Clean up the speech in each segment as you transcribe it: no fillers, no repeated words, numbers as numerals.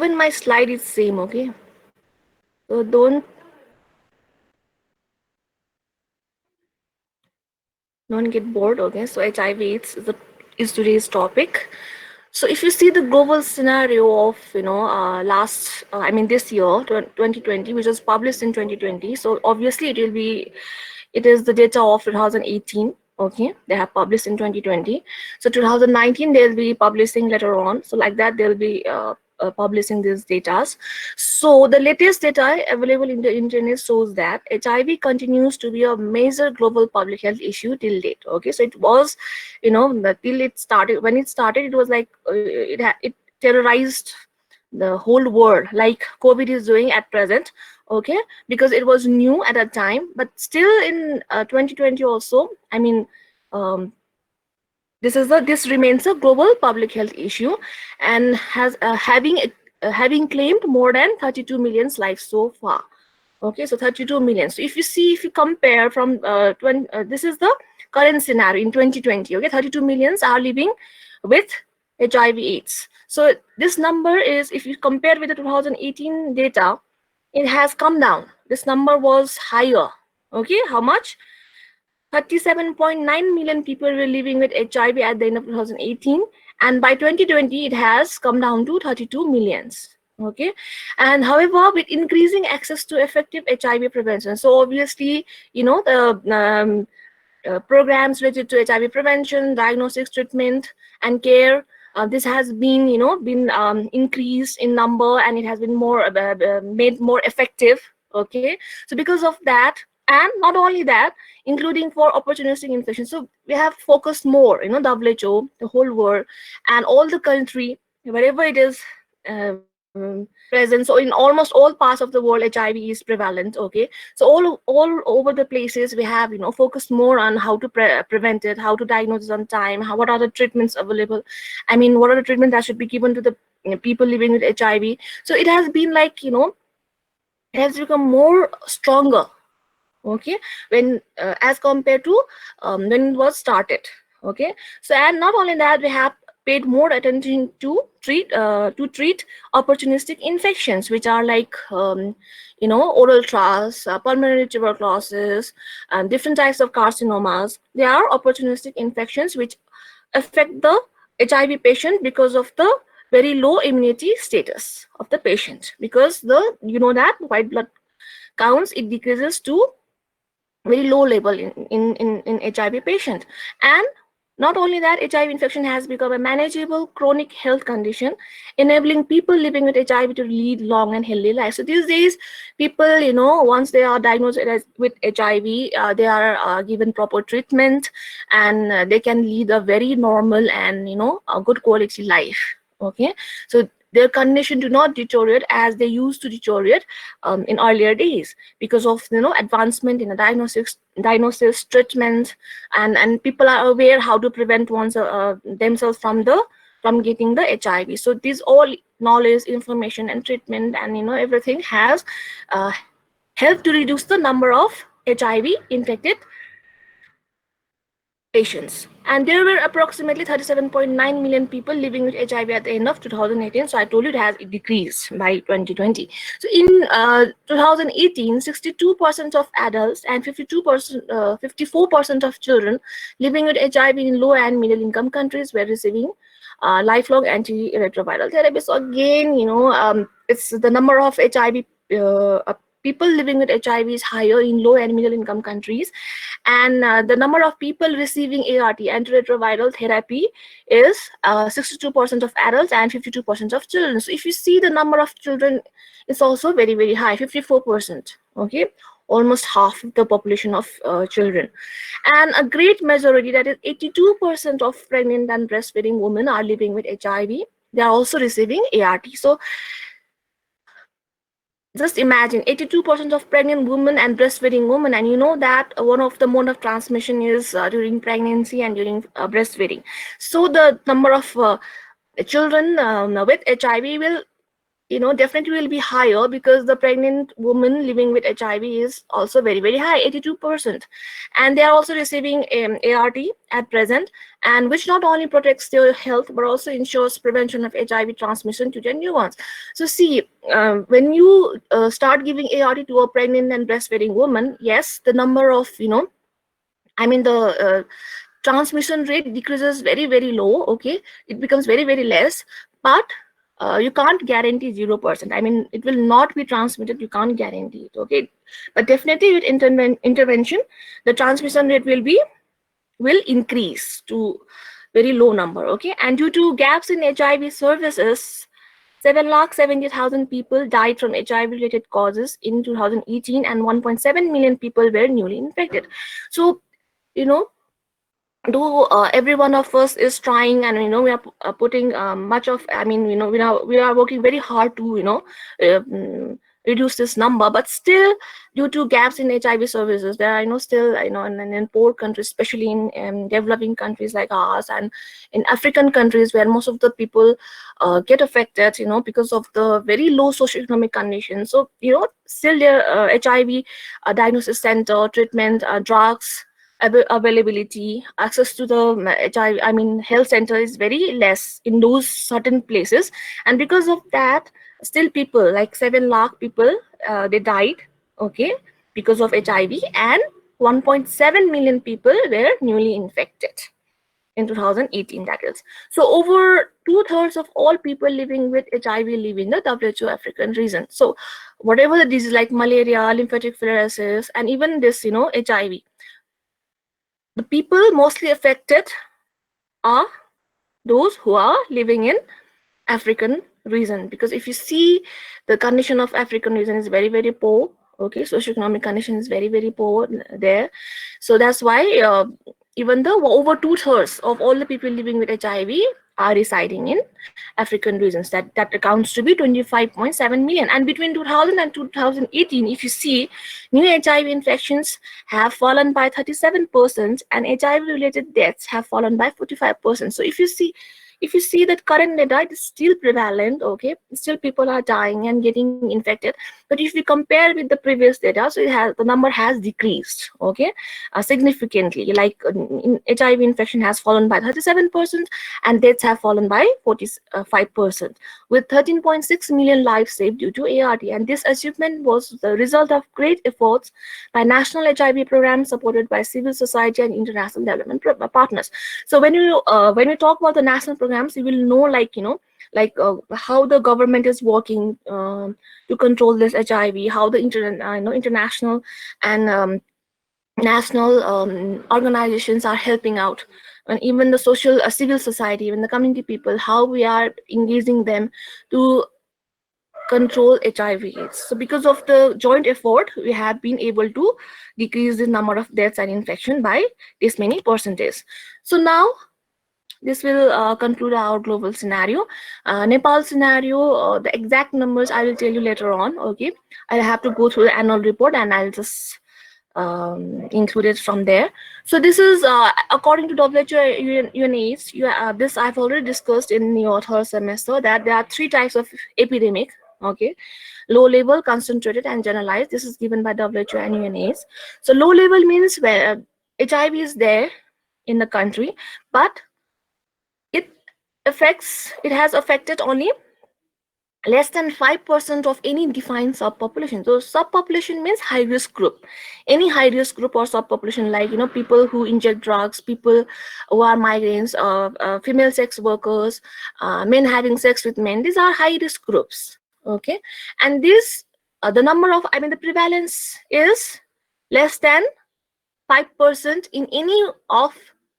Even my slide is same, okay? So don't get bored, okay? So HIV/AIDS is today's topic. So if you see the global scenario of last I mean this year 2020, which was published in 2020, so obviously it is the data of 2018. Okay, they have published in 2020. So 2019 they'll be publishing later on. So like that they'll be publishing these data. So the latest data available in the internet shows that HIV continues to be a major global public health issue till date. Okay, so it was, till it started, when it started, it was like it terrorized the whole world like COVID is doing at present. Okay, because it was new at that time, but still in 2020 also, I mean, um, this remains a global public health issue and has having claimed more than 32 million lives so far. Okay, so 32 million. So if you compare from 20, this is the current scenario in 2020. Okay, 32 millions are living with HIV/AIDS. So this number is, if you compare with the 2018 data, it has come down. This number was higher. Okay, how much? 37.9 million people were living with HIV at the end of 2018, and by 2020 it has come down to 32 millions. Okay, and however, with increasing access to effective HIV prevention, so obviously, the programs related to HIV prevention, diagnostics, treatment, and care. This has been, increased in number, and it has been more made more effective. Okay, so because of that, and not only that, including for opportunistic infection. So we have focused more, WHO, the whole world, and all the country, wherever it is present. So in almost all parts of the world, HIV is prevalent. Okay, so all over the places we have, focused more on how to prevent it, how to diagnose it on time, what are the treatments available. I mean, what are the treatments that should be given to the people living with HIV. So it has been like, it has become more stronger. Okay, when as compared to when it was started. Okay, so and not only that, we have paid more attention to treat opportunistic infections, which are like oral thrush, pulmonary tuberculosis, and different types of carcinomas. They are opportunistic infections which affect the HIV patient because of the very low immunity status of the patient, because the that white blood counts, it decreases to very low level in HIV patient. And not only that, HIV infection has become a manageable chronic health condition, enabling people living with HIV to lead long and healthy lives. So these days, people, once they are diagnosed with HIV, they are given proper treatment, and they can lead a very normal and a good quality life. Okay, so their condition do not deteriorate as they used to deteriorate in earlier days, because of advancement in the diagnosis, treatment, and people are aware how to prevent themselves from getting the HIV. So these all knowledge, information, and treatment, and everything has uh, helped to reduce the number of HIV infected patients. And there were approximately 37.9 million people living with HIV at the end of 2018. So I told you it has decreased by 2020. So in 2018, 62% of adults and 54% of children living with HIV in low and middle income countries were receiving lifelong antiretroviral therapy. So again, it's the number of HIV people living with HIV is higher in low and middle income countries, and the number of people receiving ART, antiretroviral therapy, is 62% of adults and 52% of children. So if you see, the number of children is also very, very high, 54%. Okay, almost half of the population of children, and a great majority, that is 82% of pregnant and breastfeeding women, are living with HIV. They are also receiving ART. So just imagine, 82% of pregnant women and breastfeeding women, and you know that one of the mode of transmission is during pregnancy and during breastfeeding. So the number of children with HIV will definitely will be higher, because the pregnant woman living with HIV is also very, very high, 82%. And they are also receiving ART at present, and which not only protects their health, but also ensures prevention of HIV transmission to their newborns. So see, when you start giving ART to a pregnant and breastfeeding woman, yes, the number of, the transmission rate decreases very, very low. Okay, it becomes very, very less, but you can't guarantee 0%. I mean, it will not be transmitted, you can't guarantee it. Okay, but definitely with intervention, the transmission rate will increase to very low number. Okay, and due to gaps in HIV services, 7,70,000 people died from HIV related causes in 2018, and 1.7 million people were newly infected. So, you know though every one of us is trying, and we are putting much of, we are working very hard to reduce this number, but still, due to gaps in HIV services, there are still, in poor countries, especially in developing countries like ours, and in African countries, where most of the people get affected because of the very low socioeconomic conditions. So still their HIV diagnosis center, treatment, drugs availability, access to the HIV, health center is very less in those certain places. And because of that, still people, like 7 lakh people, they died, okay, because of HIV, and 1.7 million people were newly infected in 2018, that is. So over 2/3 of all people living with HIV live in the WHO African region. So whatever the disease like malaria, lymphatic filariasis, and even this, HIV, the people mostly affected are those who are living in African region, because if you see, the condition of African region is very, very poor. Okay, socioeconomic condition is very, very poor there. So that's why even though over 2/3 of all the people living with HIV are residing in African regions, that accounts to be 25.7 million. And between 2000 and 2018, if you see, new HIV infections have fallen by 37%, and HIV related deaths have fallen by 45%. So if you see that current data, it is still prevalent. Okay, still people are dying and getting infected, but if we compare with the previous data, so the number has decreased, okay, significantly. Like in HIV infection has fallen by 37%, and deaths have fallen by 45%, with 13.6 million lives saved due to ART. And this achievement was the result of great efforts by national HIV programs supported by civil society and international development partners. So when we talk about the national programs, you will know, how the government is working to control this HIV, how the international and national organizations are helping out, and even the social civil society, even the community people, how we are engaging them to control HIV/AIDS. So because of the joint effort, we have been able to decrease the number of deaths and infection by this many percentage. So now this will conclude our global scenario. Nepal scenario, the exact numbers I will tell you later on. Okay, I'll have to go through the annual report, and I'll just include it from there. So this is according to WHO UNAIDS. This I've already discussed in your third semester, that there are 3 types of epidemic. Okay, low level, concentrated, and generalized. This is given by WHO and UNAIDS. So low level means where HIV is there in the country, but it has affected only less than 5% of any defined subpopulation. So subpopulation means high risk group. Any high risk group or subpopulation, like people who inject drugs, people who are migrants, female sex workers, men having sex with men. These are high risk groups. Okay, and this the number of the prevalence is less than 5% in any of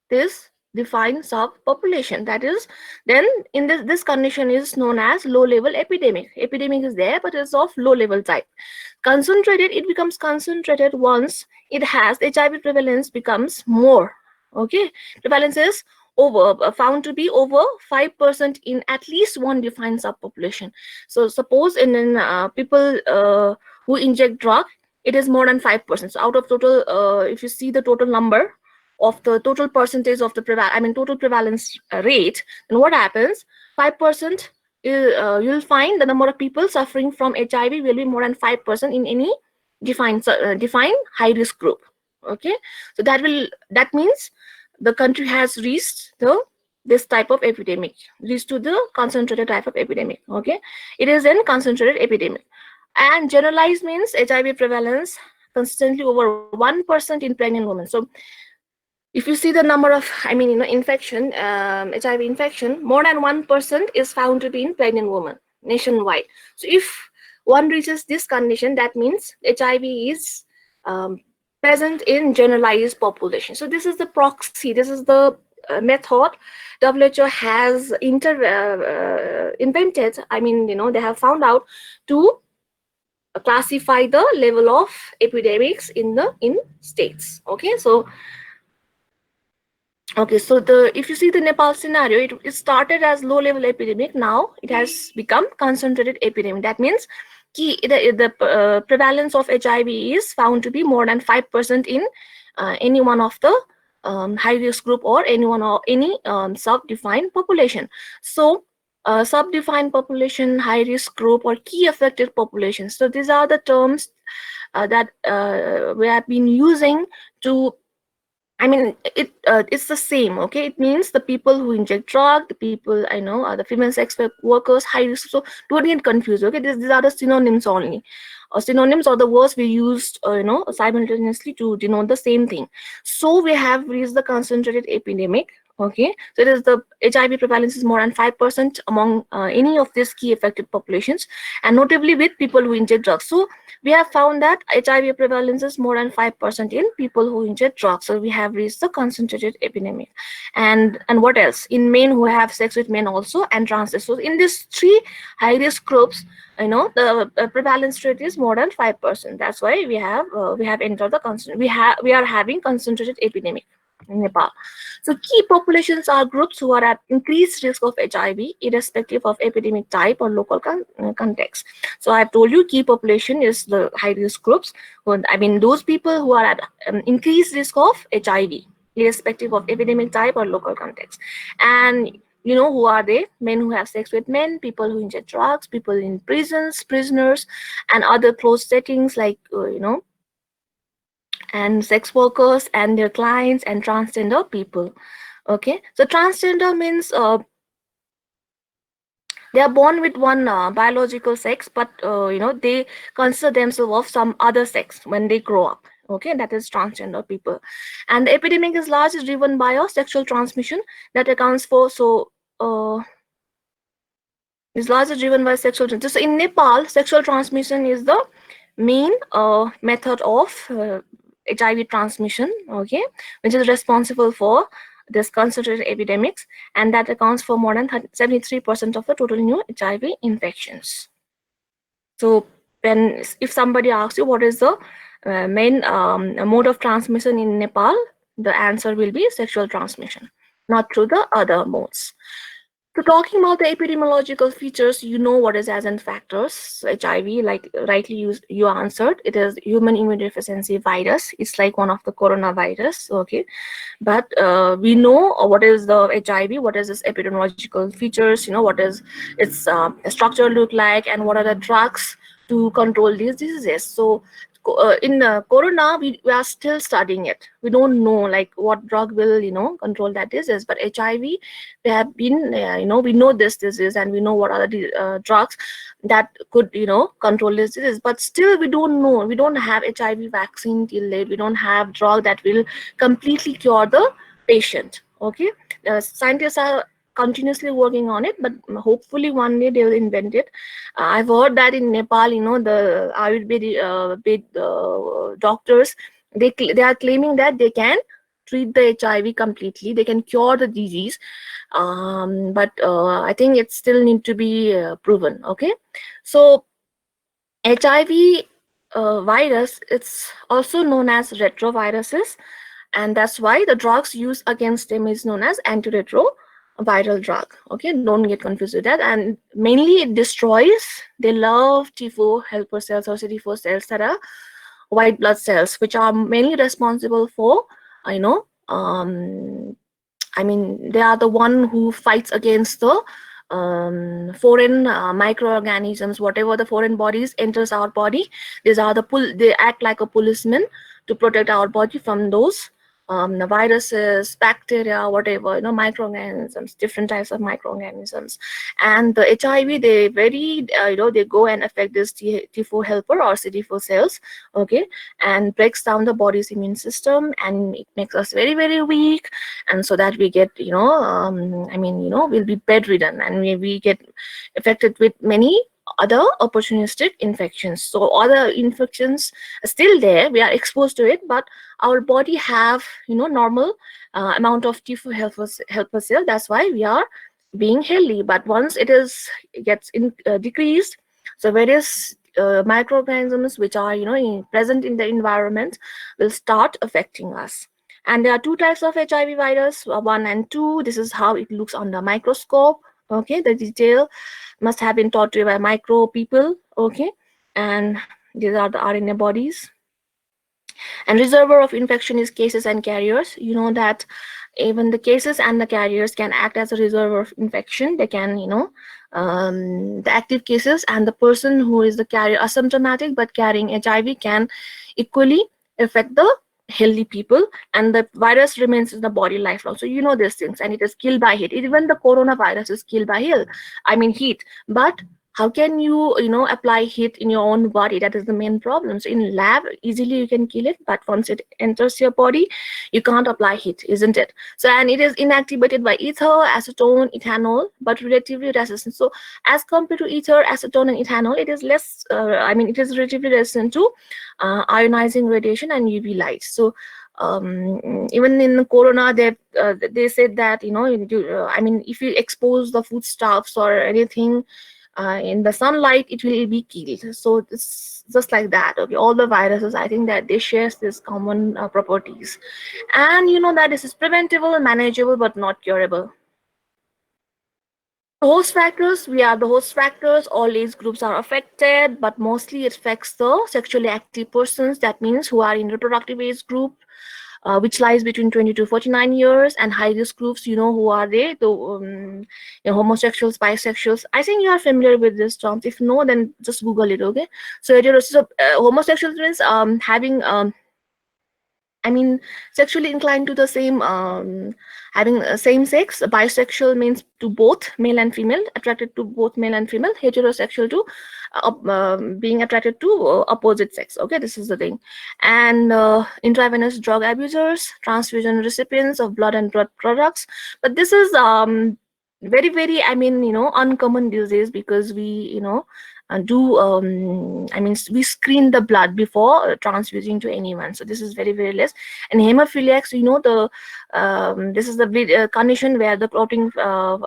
this defined subpopulation. That is, then in this condition is known as low level epidemic. Epidemic is there, but it's of low level type. Concentrated, it becomes concentrated once it has HIV prevalence becomes more. Okay, prevalence is found to be over 5% in at least one defined subpopulation. So suppose in people who inject drug, it is more than 5%. So out of total, if you see the total number of the total percentage of the total prevalence rate, then what happens? 5% you'll find the number of people suffering from HIV will be more than 5% in any defined high risk group. Okay, so that means the country has reached this type of epidemic, reached to the concentrated type of epidemic. Okay, it is a concentrated epidemic. And generalized means HIV prevalence consistently over 1% in pregnant women. So if you see the number of, infection, HIV infection, more than 1% is found to be in pregnant women nationwide. So if one reaches this condition, that means HIV is um, present in generalized population. So this is the proxy, this is the method WHO has invented. They have found out to classify the level of epidemics in states. Okay, so if you see the Nepal scenario, it started as low level epidemic. Now it has become concentrated epidemic. That means the prevalence of HIV is found to be more than 5% in any one of the high risk group or anyone or any sub-defined population. So sub-defined population, high risk group, or key affected population. So these are the terms that we have been using to, it's the same. Okay, it means the people who inject drug, the people are the female sex workers, high risk. So don't get confused. Okay, these are the synonyms only. Synonyms are the words we used, simultaneously to denote the same thing. So we have reached the concentrated epidemic. Okay, so it is the HIV prevalence is more than 5% among any of these key affected populations, and notably with people who inject drugs. So we have found that HIV prevalence is more than 5% in people who inject drugs. So we have reached the concentrated epidemic. And what else? In men who have sex with men also, and transgender. So in these three high risk groups, the prevalence rate is more than 5%. That's why we have entered the we are having concentrated epidemic in Nepal. So key populations are groups who are at increased risk of HIV, irrespective of epidemic type or local context. So I've told you key population is the high risk groups. Those people who are at increased risk of HIV, irrespective of epidemic type or local context. And who are they? Men who have sex with men, people who inject drugs, people in prisons, prisoners, and other closed settings like and sex workers and their clients, and transgender people. Okay, so transgender means they are born with one biological sex, but they consider themselves of some other sex when they grow up. Okay, that is transgender people. And the epidemic is largely driven by a sexual transmission that accounts for, is largely driven by sexual transmission. So in Nepal, sexual transmission is the main method of HIV transmission, okay, which is responsible for this concentrated epidemics, and that accounts for more than 73% of the total new HIV infections. So if somebody asks you what is the main mode of transmission in Nepal, the answer will be sexual transmission, not through the other modes. So talking about the epidemiological features, what is as and factors. HIV, like rightly you answered, it is human immunodeficiency virus. It's like one of the coronavirus, okay. But we know what is the HIV, what is its epidemiological features, what is its structure look like, and what are the drugs to control these diseases. So in corona, we are still studying it. We don't know like what drug will control that disease. But HIV, we have been we know this disease, and we know what are the drugs that could control this disease. But still we don't know. We don't have HIV vaccine till late. We don't have drug that will completely cure the patient. Okay, scientists are continuously working on it, but hopefully one day they will invent it. I've heard that in Nepal, the Ayurvedic doctors, they are claiming that they can treat the HIV completely, they can cure the disease, but I think it still need to be proven. Okay, so HIV virus, it's also known as retroviruses, and that's why the drugs used against them is known as antiretroviral drug. Okay, don't get confused with that. And mainly it destroys, they love T4 helper cells or CD4 cells that are white blood cells, which are mainly responsible for they are the one who fights against the foreign microorganisms, whatever the foreign bodies enters our body. These are they act like a policeman to protect our body from those the viruses, bacteria, whatever, microorganisms, different types of microorganisms. And the HIV, they very they go and affect this T4 helper or CD4 cells, okay, and breaks down the body's immune system, and it makes us very, very weak. And so that we get we'll be bedridden, and we get affected with many other opportunistic infections. So other infections are still there, we are exposed to it, but our body have normal amount of T4 helper cell. That's why we are being healthy. But once it gets decreased, so various microorganisms which are present in the environment will start affecting us. And there are two types of HIV virus, 1 and 2. This is how it looks under microscope. Okay, the detail must have been taught to you by micro people. Okay, and these are the RNA bodies. And reservoir of infection is cases and carriers. You know that even the cases and the carriers can act as a reservoir of infection. They can, the active cases and the person who is the carrier, asymptomatic but carrying HIV, can equally affect the healthy people, and the virus remains in the body lifelong. So you know these things, and it is killed by heat. Even the coronavirus is killed by heat. But how can you apply heat in your own body? That is the main problem. So in lab easily you can kill it, but once it enters your body, you can't apply heat, isn't it? So, and it is inactivated by ether, acetone, ethanol, but relatively resistant. So as compared to ether, acetone, and ethanol, it is less it is relatively resistant to ionizing radiation and UV light. So even in corona, they said that if you expose the foodstuffs or anything in the sunlight, it will be killed. So it's just like that. Okay, all the viruses, I think that they share these common properties, and that this is preventable, manageable, but not curable. Host factors, we are the host factors. All age groups are affected, but mostly it affects the sexually active persons. That means who are in reproductive age group, which lies between 20 to 49 years, and high risk groups, who are they? The homosexuals, bisexuals. I think you are familiar with this terms. If no, then just Google it, okay? So, homosexuals means having sexually inclined to the same, having same sex. Bisexual means to both male and female, attracted to both male and female. Heterosexual to being attracted to opposite sex. Okay, this is the thing. And intravenous drug abusers, transfusion recipients of blood and blood products. But this is very, very uncommon these days, because we we screen the blood before transfusing to anyone. So this is very, very less. And hemophiliacs, this is the condition where the clotting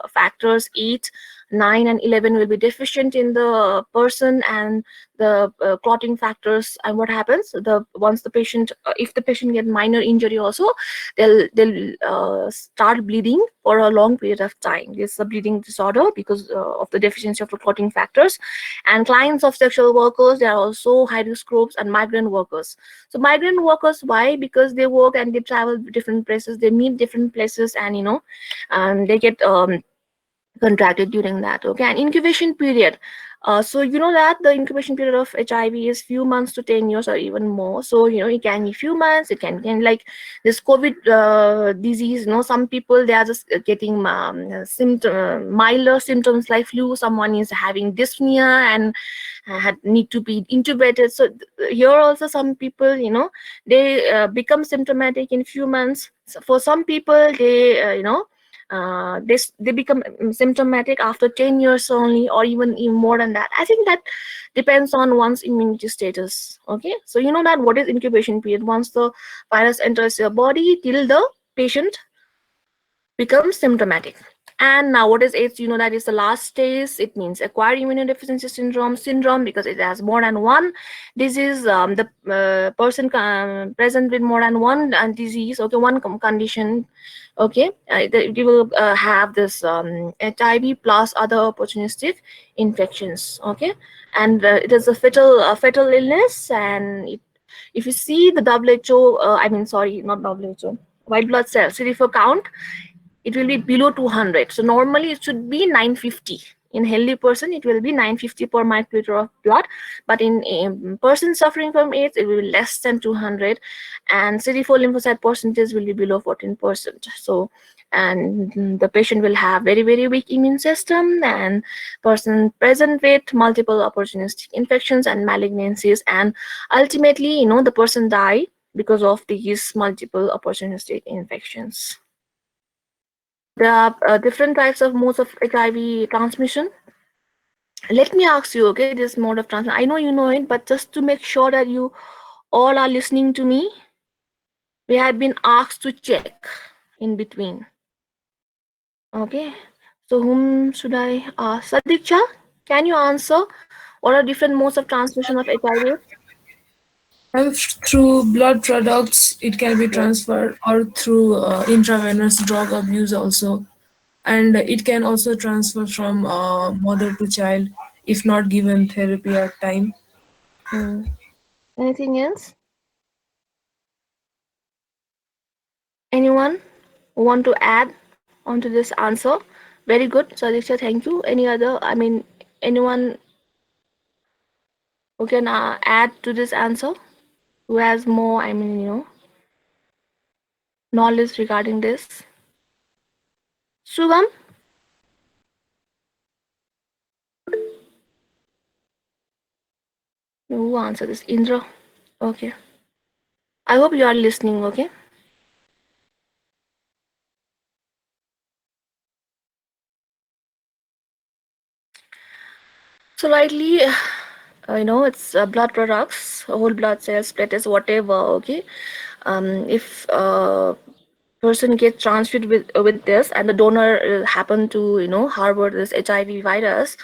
factors 8, 9, and 11 will be deficient in the person, and the clotting factors. And what happens, once the patient, if the patient get minor injury also, they'll start bleeding for a long period of time. This is a bleeding disorder because of the deficiency of the clotting factors. And clients of sexual workers, they are also high risk groups, and migrant workers. So migrant workers, why? Because they work and they travel different places, they meet different places, and they get contracted during that. Okay, and incubation period. So you know that the incubation period of HIV is few months to 10 years or even more. So it can be few months. It can like this COVID disease. Some people, they are just getting milder symptoms like flu. Someone is having dyspnea and need to be intubated. So here also some people, they become symptomatic in few months. So for some people, they they become symptomatic after 10 years only, or even more than that. I think that depends on one's immunity status. Okay, so you know that what is incubation period? Once the virus enters your body till the patient becomes symptomatic. And now what is AIDS? That is the last stage. It means acquired immunodeficiency syndrome, because it has more than one disease. The person present with more than one disease, okay, one condition, okay, they will have this HIV plus other opportunistic infections. Okay, and it is a fatal illness. And if you see the WHO, sorry, not WHO, white blood cell CD4 count, it will be below 200. So normally it should be 950. In healthy person, it will be 950 per microliter of blood, but in a person suffering from AIDS, it will be less than 200, and CD4 lymphocyte percentage will be below 14%. So, and the patient will have very, very weak immune system, and person present with multiple opportunistic infections and malignancies, and ultimately, the person die because of these multiple opportunistic infections. There are different types of modes of HIV transmission. Let me ask you, okay, this mode of transmission. I know you know it, but just to make sure that you all are listening to me, we have been asked to check in between. Okay, so whom should I ask? Sadiksha, can you answer what are different modes of transmission of HIV? And through blood products, it can be transferred, or through intravenous drug abuse also. And it can also transfer from mother to child if not given therapy at time. Hmm. Anything else? Anyone want to add onto this answer? Very good, Sadiksha. Thank you. Any other? I mean, anyone who can add to this answer? Who has more? I mean, knowledge regarding this? Sugam, who answer this? Indra. Okay. I hope you are listening. Okay. So lightly, it's blood products, whole blood cells, platelets, whatever. Okay. If person gets transfused with this, and the donor happen to harbor this HIV virus,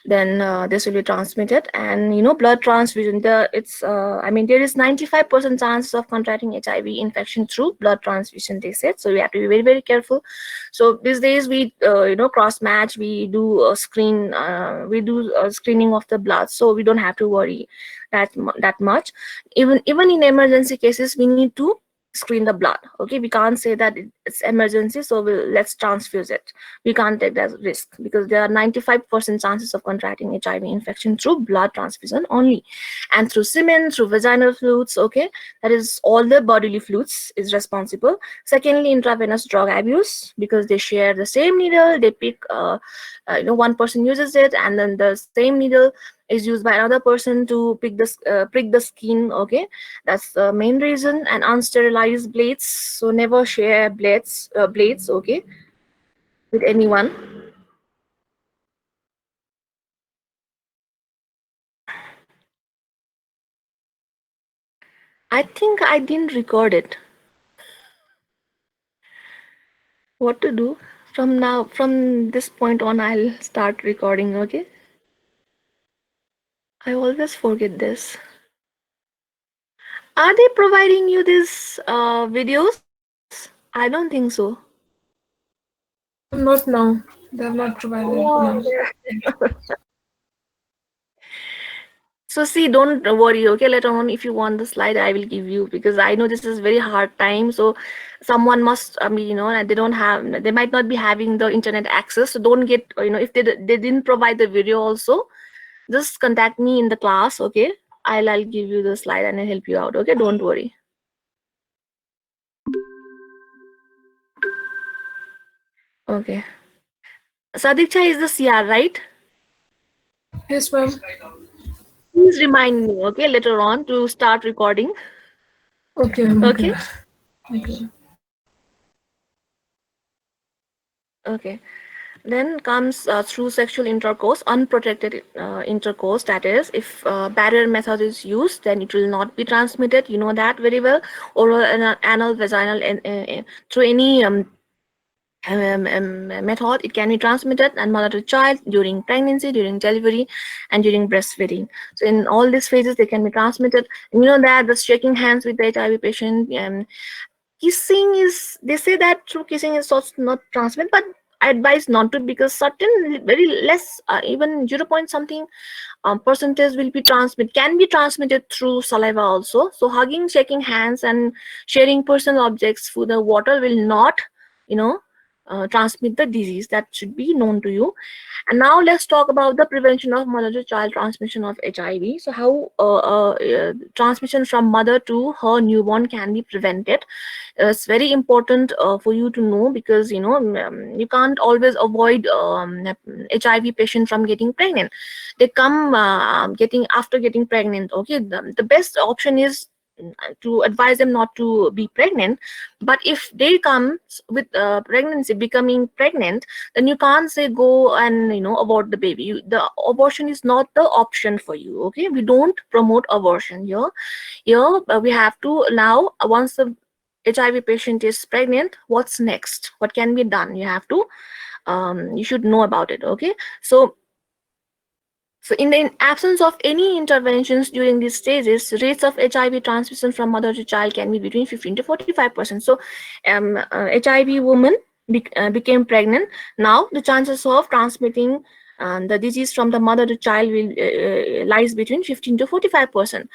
then this will be transmitted. And blood transfusion, there is 95% chance of contracting HIV infection through blood transfusion, they said. So we have to be very, very careful. So these days we cross match, we do a screening of the blood, so we don't have to worry that much. Even in emergency cases, we need to screen the blood. Okay, we can't say that it's emergency, so let's transfuse it. We can't take that risk, because there are 95% chances of contracting HIV infection through blood transfusion only, and through semen, through vaginal fluids. Okay, that is all the bodily fluids is responsible. Secondly, intravenous drug abuse, because they share the same needle. They pick one person uses it, and then the same needle is used by another person to prick the skin. Okay, that's the main reason. And unsterilized blades, so never share blades, okay, with anyone. I think I didn't record it. What to do? From this point on, I'll start recording. Okay, I always forget this. Are they providing you these videos? I don't think so. Not now. They have not provided Oh, now. so see, don't worry, okay? Later on, if you want the slide, I will give you, because I know this is very hard time. So someone must, I mean, and they might not be having the internet access. So don't get, if they didn't provide the video also, just contact me in the class, okay? I'll give you the slide and I'll help you out, okay? Don't worry. Okay. Sadiksha is the CR, right? Yes, ma'am. Please remind me, okay, later on to start recording. Okay, ma'am. Okay. Okay? Okay. Okay. Then comes through sexual intercourse, unprotected intercourse. That is, if barrier method is used, then it will not be transmitted. You know that very well. Oral, anal, vaginal, and through any method, it can be transmitted, and mother to child, during pregnancy, during delivery, and during breastfeeding. So in all these phases, they can be transmitted. And you know that the shaking hands with the HIV patient, kissing is, they say that through kissing is also not transmitted, but I advise not to, because certain very less, even 0 point something percentage will be can be transmitted through saliva also. So hugging, shaking hands, and sharing personal objects, food or water will not, you know transmit the disease. That should be known to you. And now let's talk about the prevention of mother to child transmission of HIV. So how transmission from mother to her newborn can be prevented. It's very important for you to know, because you can't always avoid HIV patient from getting pregnant. They come getting after getting pregnant. Okay, the best option is to advise them not to be pregnant. But if they come with pregnancy, becoming pregnant, then you can't say go and abort the baby. The abortion is not the option for you. Okay, we don't promote abortion here. We have to now, once the HIV patient is pregnant, what's next, what can be done, you have to you should know about it. Okay, so in the absence of any interventions during these stages, rates of HIV transmission from mother to child can be between 15 to 45%. So HIV woman became pregnant. Now the chances of transmitting the disease from the mother to child will lies between 15 to 45%.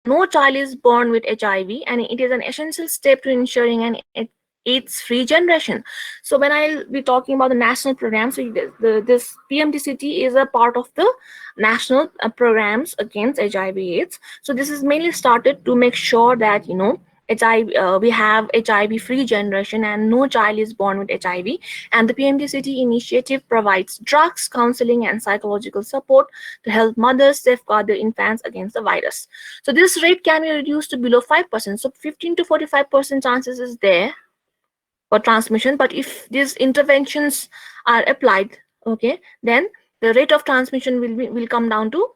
No child is born with HIV, and it is an essential step to ensuring an AIDS-free generation. So when I'll be talking about the national program, so this PMDCT is a part of the national programs against HIV/AIDS. So this is mainly started to make sure that HIV, we have HIV-free generation and no child is born with HIV. And the PMDCT initiative provides drugs, counseling, and psychological support to help mothers safeguard their infants against the virus. So this rate can be reduced to below 5%. So 15 to 45% chances is there for transmission. But if these interventions are applied, okay, then the rate of transmission will come down to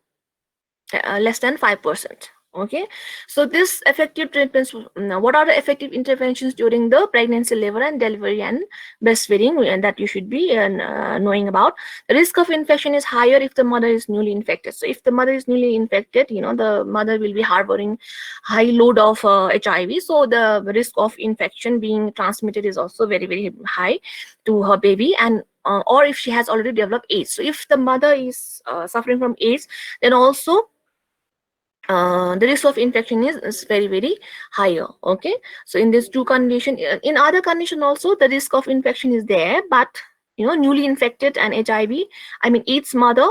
less than 5%. Okay, so this effective treatments, what are the effective interventions during the pregnancy, labor and delivery and breastfeeding, and that you should be knowing about. The risk of infection is higher if the mother is newly infected. So if the mother is newly infected, the mother will be harboring high load of HIV, so the risk of infection being transmitted is also very, very high to her baby. And or if she has already developed AIDS. So if the mother is suffering from AIDS, then also the risk of infection is very, very higher. Okay, so in these two condition, in other condition also the risk of infection is there, but newly infected and HIV, AIDS mother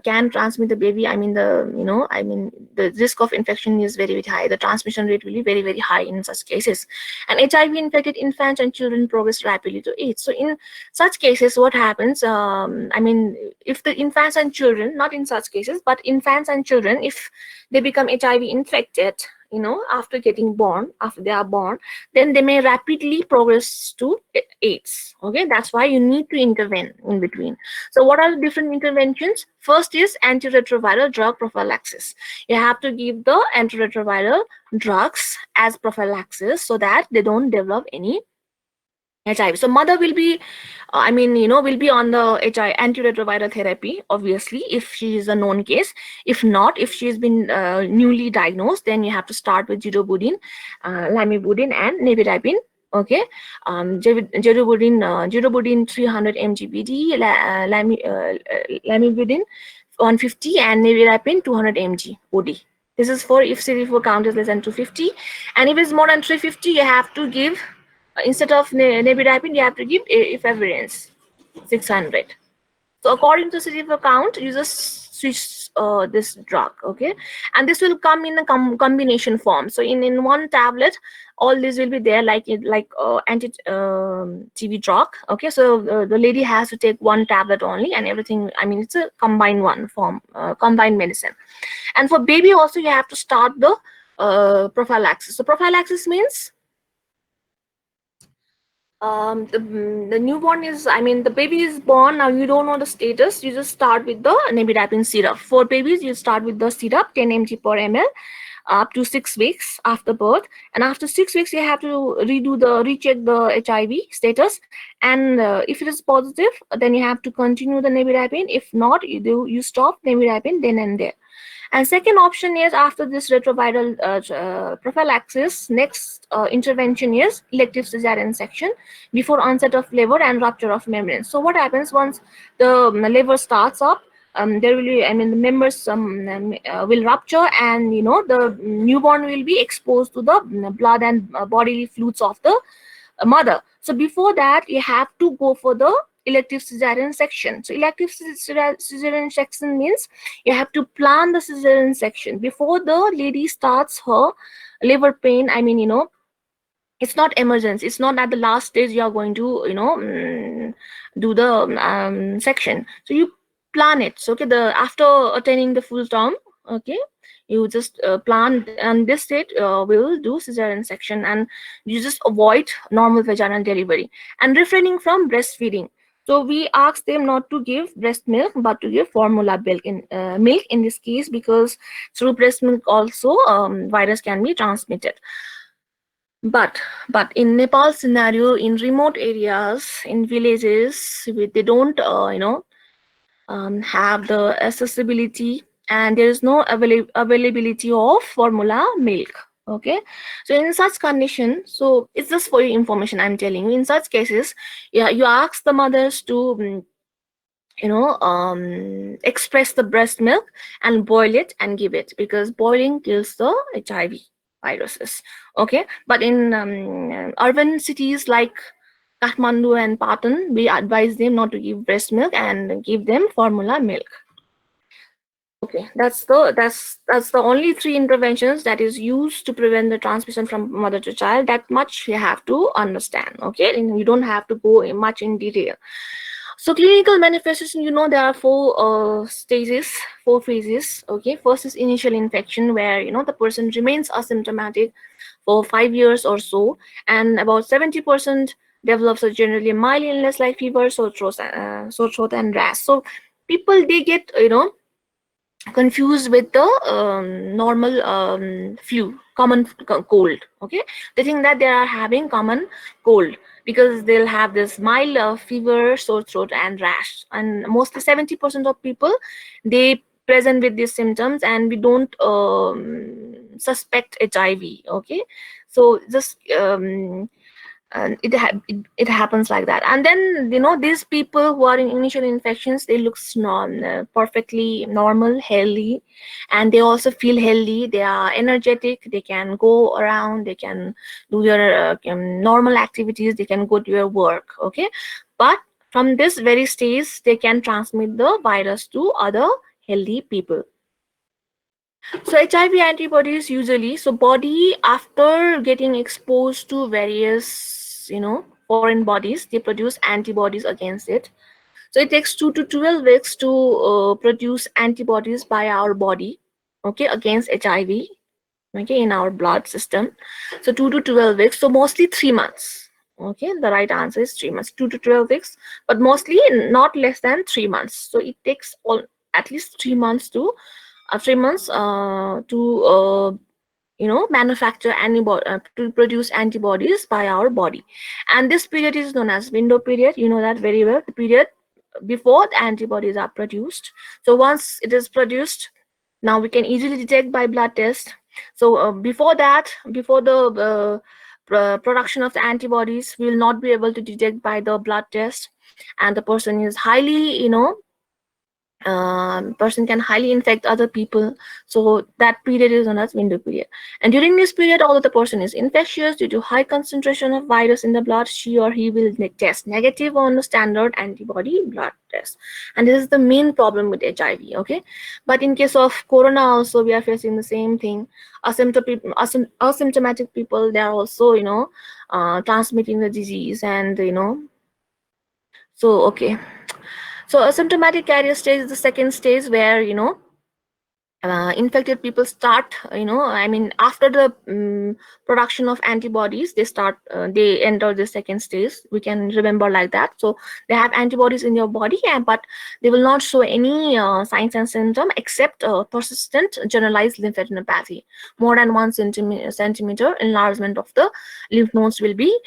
can transmit the baby. The risk of infection is very, very high. The transmission rate will be very, very high in such cases. And HIV infected infants and children progress rapidly to AIDS. So in such cases, what happens, if the infants and children, not in such cases, but infants and children, if they become HIV infected, after they are born, then they may rapidly progress to AIDS. Okay, that's why you need to intervene in between. So what are the different interventions? First is antiretroviral drug prophylaxis. You have to give the antiretroviral drugs as prophylaxis so that they don't develop any HIV. So mother will be, will be on the HIV antiretroviral therapy, obviously, if she is a known case. If not, if she has been newly diagnosed, then you have to start with Gerobudin, Lamivudine, and Nevirapine. Okay, Gerobudin 300 mg BD, Lamivudine 150, and Nevirapine 200 mg OD. This is for if CD4 count is less than 250, and if it's more than 350, you have to give. Instead of Nevirapine, you have to give efavirenz 600. So according to CD4 count, you just switch this drug. Okay, and this will come in a combination form. So in one tablet, all this will be there, like anti TB drug. Okay, so the lady has to take one tablet only, and everything. It's a combined one form, combined medicine. And for baby also, you have to start the prophylaxis. So prophylaxis means the newborn is, the baby is born. Now you don't know the status, you just start with the Nevirapine syrup. For babies, you start with the syrup 10 mg per ml up to 6 weeks after birth, and after 6 weeks you have to recheck the HIV status, and if it is positive, then you have to continue the Nevirapine. If not, you stop Nevirapine then and there. And second option is, after this retroviral prophylaxis, next intervention is elective cesarean section before onset of labor and rupture of membrane. So what happens once the labor starts up? There will be, I mean, the members will rupture, and the newborn will be exposed to the blood and bodily fluids of the mother. So before that, you have to go for the elective cesarean section. So elective cesarean section means you have to plan the cesarean section before the lady starts her labor pain. I mean, it's not emergency. It's not at the last stage you are going to do the section. So you plan it. So okay, the after attaining the full term, okay, you just plan, and this state will do cesarean section, and you just avoid normal vaginal delivery and refraining from breastfeeding. So we ask them not to give breast milk, but to give formula milk in this case, because through breast milk also virus can be transmitted. But in Nepal scenario, in remote areas, in villages, they don't have the accessibility, and there is no availability of formula milk. Okay, so in such condition, so it's just for your information, I'm telling you, in such cases, yeah, you ask the mothers to express the breast milk and boil it and give it, because boiling kills the HIV viruses. Okay, but in urban cities like Kathmandu and Patan, we advise them not to give breast milk and give them formula milk. Okay, that's the only 3 interventions that is used to prevent the transmission from mother to child. That much you have to understand. Okay, and you don't have to go much in detail. So clinical manifestation, there are 4 stages, 4 phases. Okay, first is initial infection, where the person remains asymptomatic for 5 years or so, and about 70% develops a generally mild illness like fever, sore throat, and rash. So people, they get confused with the normal flu, common cold. Okay, they think that they are having common cold, because they'll have this mild fever, sore throat, and rash, and mostly 70% of people, they present with these symptoms, and we don't suspect HIV. Okay, so just and it happens like that. And then these people who are in initial infections, they look perfectly normal, healthy, and they also feel healthy. They are energetic, they can go around, they can do their normal activities, they can go to their work. Okay, but from this very stage, they can transmit the virus to other healthy people. So HIV antibodies usually, so body, after getting exposed to various foreign bodies, they produce antibodies against it. So it takes 2 to 12 weeks to produce antibodies by our body, okay, against HIV, okay, in our blood system. So 2 to 12 weeks, so mostly 3 months. Okay, the right answer is 3 months, 2 to 12 weeks, but mostly not less than 3 months. So it takes at least 3 months to 3 months to manufacture to produce antibodies by our body. And this period is known as window period. You know that very well, the period before the antibodies are produced. So once it is produced, now we can easily detect by blood test. So before that, before the production of the antibodies, we will not be able to detect by the blood test, and the person is highly person can highly infect other people. So that period is known as window period. And during this period, although the person is infectious due to high concentration of virus in the blood, she or he will test negative on the standard antibody blood test. And this is the main problem with HIV. Okay, but in case of corona also, we are facing the same thing. Asymptomatic people, they are also transmitting the disease, and so okay. So asymptomatic carrier stage is the second stage, where infected people start, after the production of antibodies, they enter the second stage. We can remember like that. So they have antibodies in your body, but they will not show any signs and symptoms except persistent generalized lymphadenopathy. More than 1 centimeter enlargement of the lymph nodes will be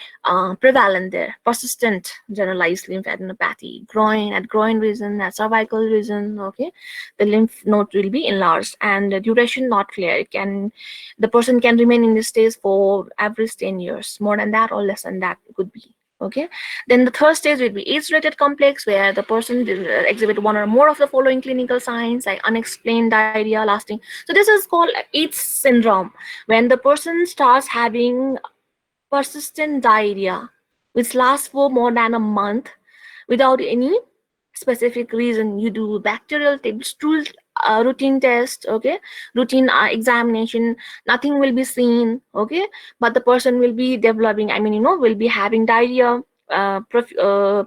prevalent there. Persistent generalized lymphadenopathy, groin region, at cervical region. Okay, the lymph node will be enlarged. years, and the duration not clear. The person can remain in this stage for average 10 years. More than that or less than that could be. Okay. Then the third stage will be AIDS-related complex, where the person exhibit one or more of the following clinical signs, like unexplained diarrhea lasting. So this is called AIDS syndrome, when the person starts having persistent diarrhea, which lasts for more than a month without any specific reason. You do bacterial stool routine test, okay, routine examination, nothing will be seen, okay, but the person will be developing, I mean, will be having diarrhea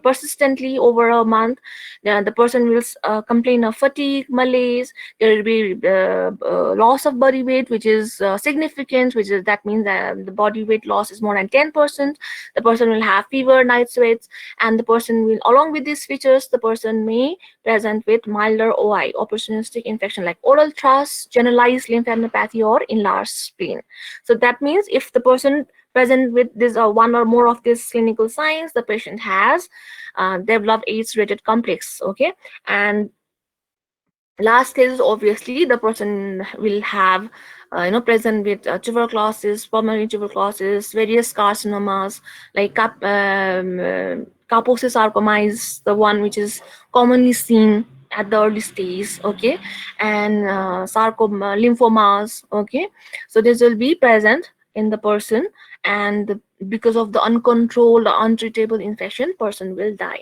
persistently over a month. The person will complain of fatigue, malaise. There will be loss of body weight, which is significant, which is that means that the body weight loss is more than 10%. The person will have fever, night sweats, and the person will, along with these features, the person may present with milder OI, opportunistic infection, like oral thrush, generalized lymphadenopathy, or enlarged spleen. So that means if the person present with this one or more of these clinical signs, the patient has developed AIDS-related complex. Okay, and last case is obviously the person will have present with tuberculosis, pulmonary tuberculosis, various carcinomas, like Kaposi sarcoma is the one which is commonly seen at the early stage. Okay, and sarcoma, lymphomas. Okay, so this will be present in the person, and because of the uncontrolled, untreatable infection, person will die.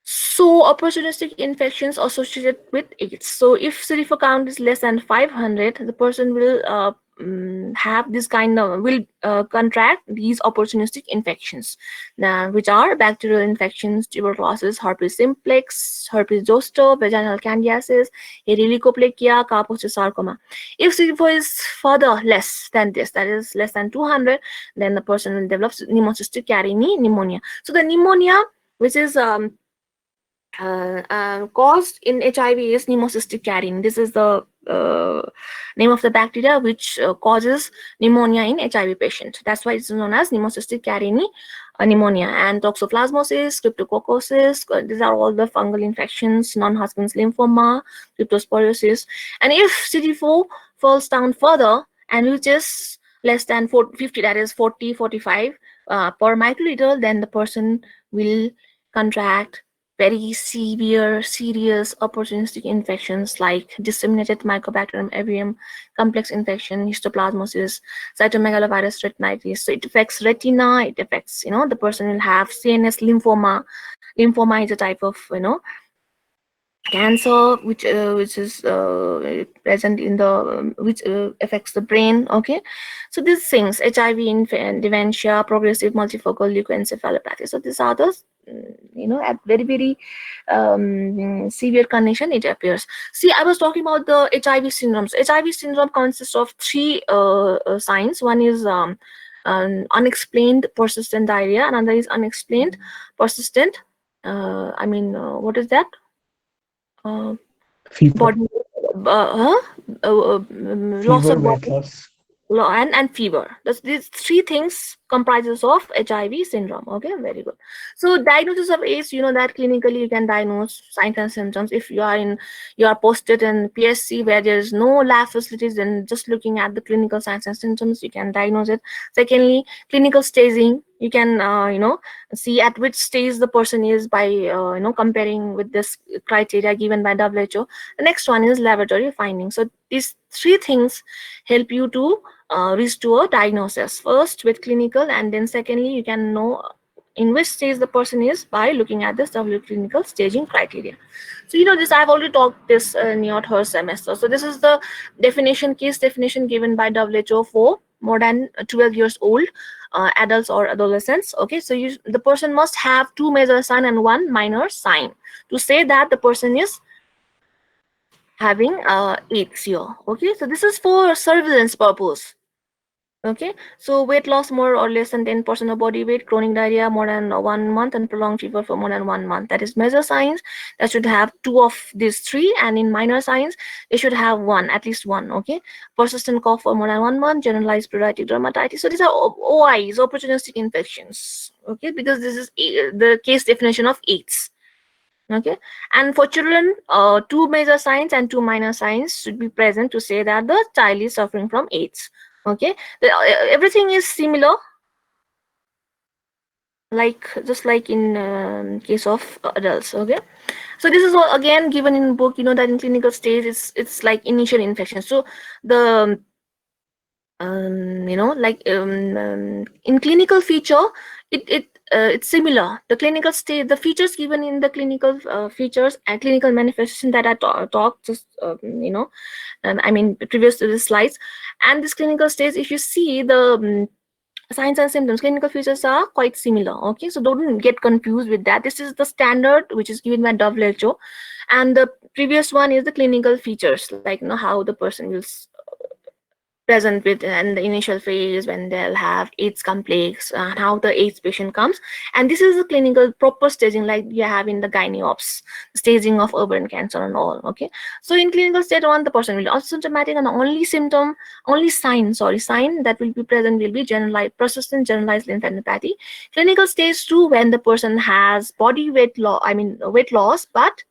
So opportunistic infections associated with AIDS. So if CD4 count is less than 500, the person will have this kind of, will contract these opportunistic infections, which are bacterial infections, tuberculosis, herpes simplex, herpes zoster, vaginal candidiasis, Ehrlichioplakia, Kaposi sarcoma. If CD4 is further less than this, that is less than 200, then the person will develop pneumocystic carini pneumonia. So the pneumonia, which is caused in HIV, is pneumocystic carini. This is the name of the bacteria which causes pneumonia in HIV patient. That's why it's known as pneumocystic carini pneumonia. And toxoplasmosis, cryptococcosis, these are all the fungal infections, non-Hodgkin's lymphoma, cryptosporiosis. And if CD4 falls down further and reaches less than 50, that is 40, 45 per microliter, then the person will contract very severe, serious opportunistic infections like disseminated Mycobacterium avium, complex infection, histoplasmosis, cytomegalovirus retinitis. So it affects retina, it affects, the person will have CNS lymphoma. Lymphoma is a type of, cancer which is present in the which affects the brain. Okay, so these things, HIV, dementia, progressive multifocal leukoencephalopathy. So these are the at very severe condition it appears. See, I was talking about the HIV syndromes. HIV syndrome consists of three signs. One is unexplained persistent diarrhea, another is unexplained persistent what is that, Fever, body loss fever, of weight body loss. and fever. These three things comprises of HIV syndrome. Okay, very good. So diagnosis of AIDS, that clinically you can diagnose signs and symptoms. If you are posted in PSC where there is no lab facilities, then just looking at the clinical signs and symptoms, you can diagnose it. Secondly, clinical staging. You can see at which stage the person is by comparing with this criteria given by WHO. The next one is laboratory findings. So these three things help you to reach to a diagnosis, first with clinical, and then secondly you can know in which stage the person is by looking at this W clinical staging criteria. So this I've already talked this in your third semester. So this is the case definition given by WHO for more than 12 years old adults or adolescents. Okay, so the person must have 2 major sign and 1 minor sign to say that the person is having AIDS here. Okay, so this is for surveillance purpose. Okay, so weight loss more or less than 10% of body weight, chronic diarrhea more than 1 month, and prolonged fever for more than 1 month. That is major signs. That should have 2 of these 3, and in minor signs, they should have 1, at least 1. Okay, persistent cough for more than 1 month, generalized pruritic dermatitis. So these are OIs, opportunistic infections. Okay, because this is the case definition of AIDS. Okay, and for children, two major signs and two minor signs should be present to say that the child is suffering from AIDS. Okay, everything is similar, like just like in case of adults. Okay, so this is all again given in book. You know that in clinical stage, it's like initial infection. So the in clinical feature, it's similar. The clinical state, the features given in the clinical features and clinical manifestation that I talked just I mean previous to the slides, and this clinical stage, if you see the signs and symptoms, clinical features are quite similar. Okay, so don't get confused with that. This is the standard which is given by WHO, and the previous one is the clinical features, like how the person will present with in the initial phase when they'll have AIDS complex and how the AIDS patient comes. And this is a clinical proper staging like you have in the gynae ops, staging of ovarian cancer and all. Okay, so in clinical stage 1, the person will be asymptomatic, and the only sign that will be present will be generalized persistent generalized lymphadenopathy. Clinical stage 2, when the person has body weight loss, weight loss, but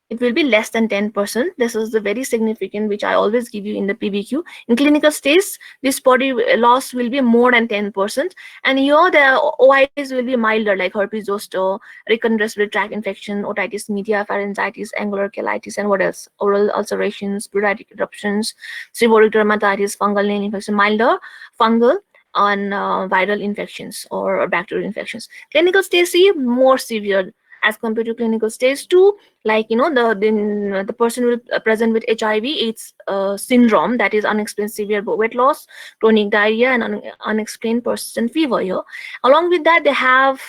it will be less than 10%. This is the very significant, which I always give you in the PBQ. In clinical stage, this body loss will be more than 10%. And here the OIs will be milder, like herpes zoster, recurrent respiratory tract infection, otitis media, pharyngitis, angular cheilitis, and what else? Oral ulcerations, pleuritic eruptions, seborrheic dermatitis, fungal nail infection, milder fungal on viral infections or bacterial infections. Clinical stage C, more severe as compared to clinical stage 2, like the person will present with HIV AIDS syndrome, that is unexplained severe weight loss, chronic diarrhea, and unexplained persistent fever here. Along with that, they have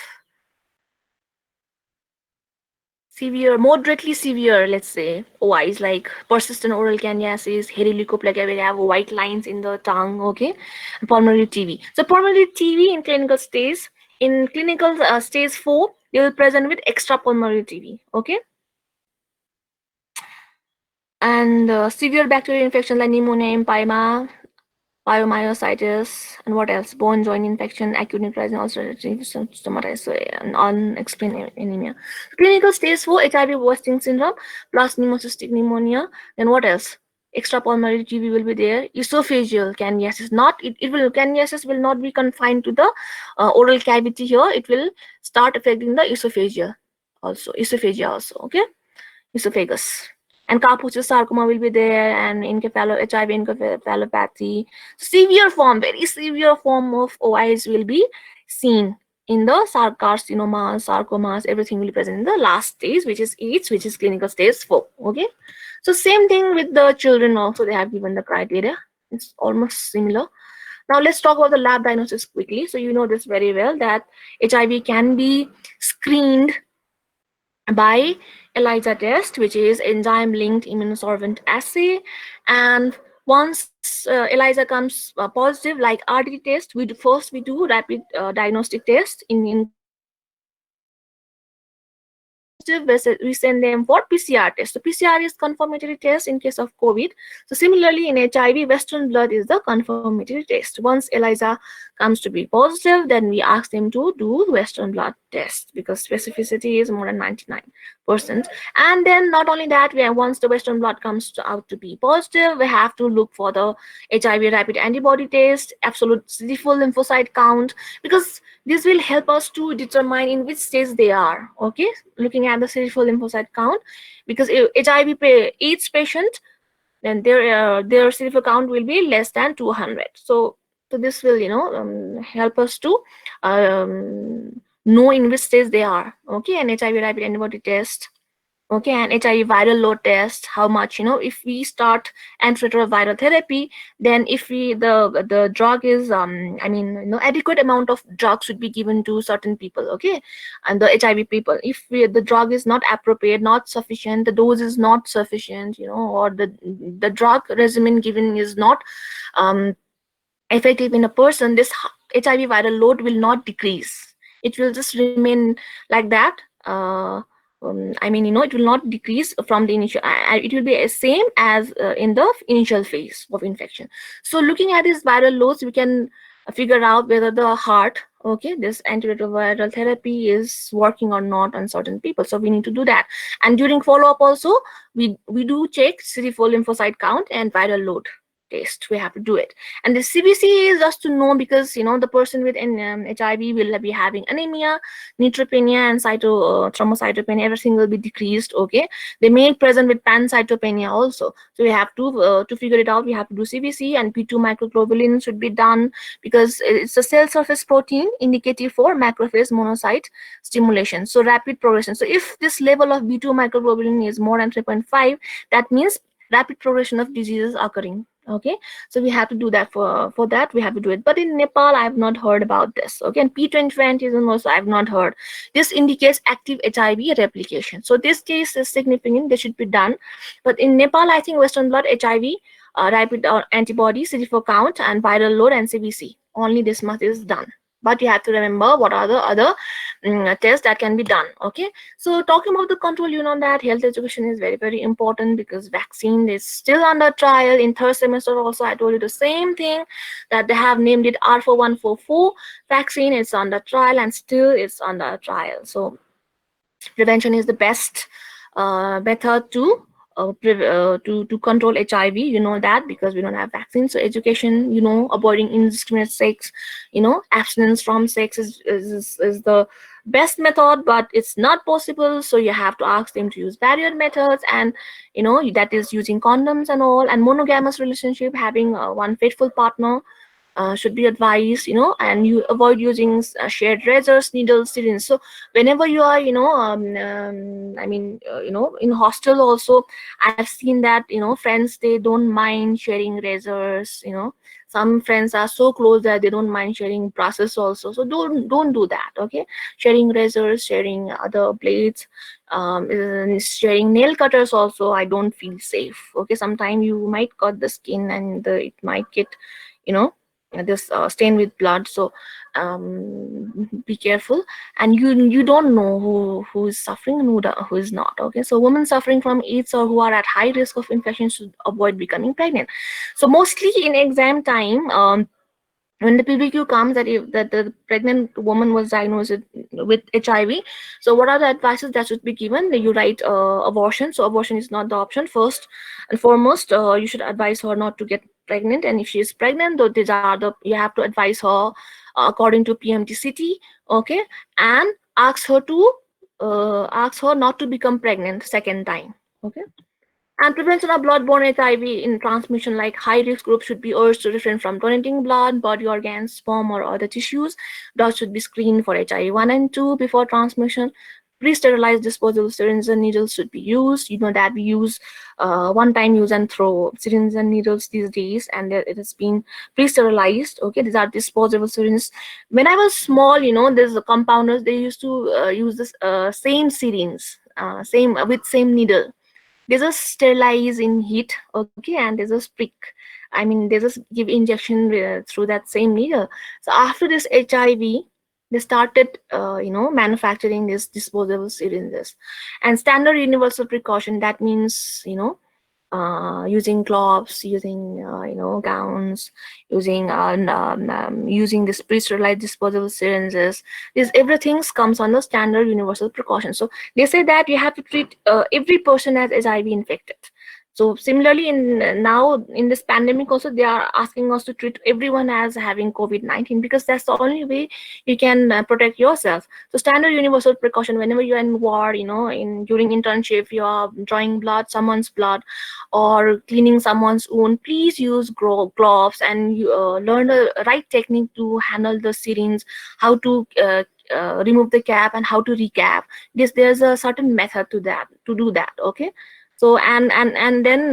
severe, moderately severe, let's say, OIs like persistent oral candidiasis, hairy leukoplakia, where they have white lines in the tongue. Okay, pulmonary TB. So pulmonary TB in clinical stage, in clinical stage 4, they will present with extra pulmonary TB. Okay, and severe bacterial infection like pneumonia, empyema, pyomyositis, and what else? Bone joint infection, acute necrosis, ulcerative stomatitis, and unexplained anemia. Clinical stage 4, HIV wasting syndrome plus pneumocystic pneumonia. Then what else? Extra pulmonary TB will be there. Esophageal candidiasis. Candidiasis will not be confined to the oral cavity here. It will start affecting the esophageal also. Esophagia also. Okay, esophagus. And Kaposi sarcoma will be there, and HIV encephalopathy. Severe form, very severe form of OIs will be seen in the carcinomas, sarcomas, everything will be present in the last stage, which is AIDS, which is clinical stage 4. Okay, so same thing with the children also, they have given the criteria. It's almost similar. Now let's talk about the lab diagnosis quickly. So you know this very well that HIV can be screened by ELISA test, which is enzyme linked immunosorbent assay. And once ELISA comes positive, like RDT test, first we do rapid diagnostic test. In positive, we send them for PCR test. So PCR is confirmatory test in case of COVID. So similarly in HIV, Western blot is the confirmatory test. Once ELISA comes to be positive, then we ask them to do Western blot test because specificity is more than 99%. And then not only that, once the Western blot comes out to be positive, we have to look for the HIV rapid antibody test, absolute CD4 lymphocyte count, because this will help us to determine in which stage they are. Okay, looking at the CD4 lymphocyte count, because HIV AIDS patient, then their CD4 count will be less than 200. So this will help us to know in which stage they are. Okay, and HIV rapid antibody test. Okay, and HIV viral load test, how much, if we start antiretroviral therapy, then if the drug is adequate amount of drug should be given to certain people. Okay, and the HIV people, if the drug is not appropriate, not sufficient, the dose is not sufficient, or the drug regimen given is not effective in a person, this HIV viral load will not decrease. It will just remain like that. It will not decrease from the initial. It will be the same as in the initial phase of infection. So looking at this viral loads, we can figure out whether the heart, okay, this antiretroviral therapy is working or not on certain people. So we need to do that. And during follow-up also, we do check CD4 lymphocyte count and viral load test. We have to do it. And the CBC is just to know, because the person with HIV will be having anemia, neutropenia, and thrombocytopenia. Everything will be decreased. Okay, they may present with pancytopenia also. So we have to figure it out. We have to do CBC, and P2 microglobulin should be done, because it's a cell surface protein indicative for macrophage monocyte stimulation. So rapid progression. So if this level of B2 microglobulin is more than 3.5, that means rapid progression of disease is occurring. Okay, so we have to do that. For that we have to do it. But in Nepal I have not heard about this. Okay, and P24 antigen also I have not heard. This indicates active HIV replication. So this case is significant. They should be done. But in Nepal, I think Western blot, HIV, rapid antibody, CD4 count, and viral load, and CBC. Only this much is done. But you have to remember what are the other tests that can be done. Okay, so talking about the control, that health education is very, very important, because vaccine is still under trial. In third semester also, I told you the same thing, that they have named it R4144 vaccine. It's under trial, and still it's under trial. So prevention is the best method to control HIV. You know that, because we don't have vaccines. So education, avoiding indiscriminate sex, abstinence from sex is the best method, but it's not possible. So you have to ask them to use barrier methods, and that is using condoms and all. And monogamous relationship, having one faithful partner should be advised, and you avoid using shared razors, needles, syringes. So whenever you are, in hostel also, I've seen that, friends, they don't mind sharing razors. Some friends are so close that they don't mind sharing brushes also. So don't do that. Okay, sharing razors, sharing other blades, sharing nail cutters also, I don't feel safe. Okay, sometimes you might cut the skin, and it might get, you know this stain with blood. So be careful. And you don't know who is suffering and who is not. Okay, so women suffering from AIDS or who are at high risk of infection should avoid becoming pregnant. So mostly in exam time, when the PBQ comes, that if that the pregnant woman was diagnosed with HIV, so what are the advices that should be given? You write abortion. So abortion is not the option. First and foremost, you should advise her not to get pregnant, and if she is pregnant, though, these are the you have to advise her according to PMTCT. Okay, and ask her not to become pregnant second time. Okay. And prevention of blood-borne HIV in transmission, like high-risk groups, should be urged to refrain from donating blood, body organs, sperm, or other tissues. Dogs should be screened for HIV 1 and 2 before transmission. Pre-sterilized disposable syringes and needles should be used. You know that we use one-time use and throw syringes and needles these days, and it has been pre-sterilized. Okay, these are disposable syringes. When I was small, there's the compounders. They used to use this same syringe, same needle. They just sterilize in heat. Okay, and they just prick, they just give injection through that same needle. So after this HIV, they started manufacturing these disposable syringes. And standard universal precaution, that means using gloves, using gowns, using this pre-sterilized disposable syringes. This everything comes under standard universal precaution. So they say that you have to treat every person as HIV infected. So similarly, now in this pandemic also, they are asking us to treat everyone as having COVID-19, because that's the only way you can protect yourself. So standard universal precaution, whenever you're in war, during internship, you are drawing someone's blood, or cleaning someone's wound, please use gloves, and you learn the right technique to handle the syringe, how to remove the cap and how to recap. There's a certain method to do that. Okay. So and then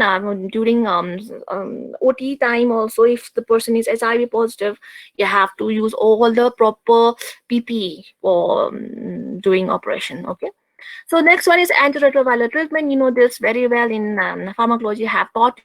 during OT time also, if the person is HIV positive, you have to use all the proper PPE for doing operation. Okay. So next one is antiretroviral treatment. You know this very well. In pharmacology, have taught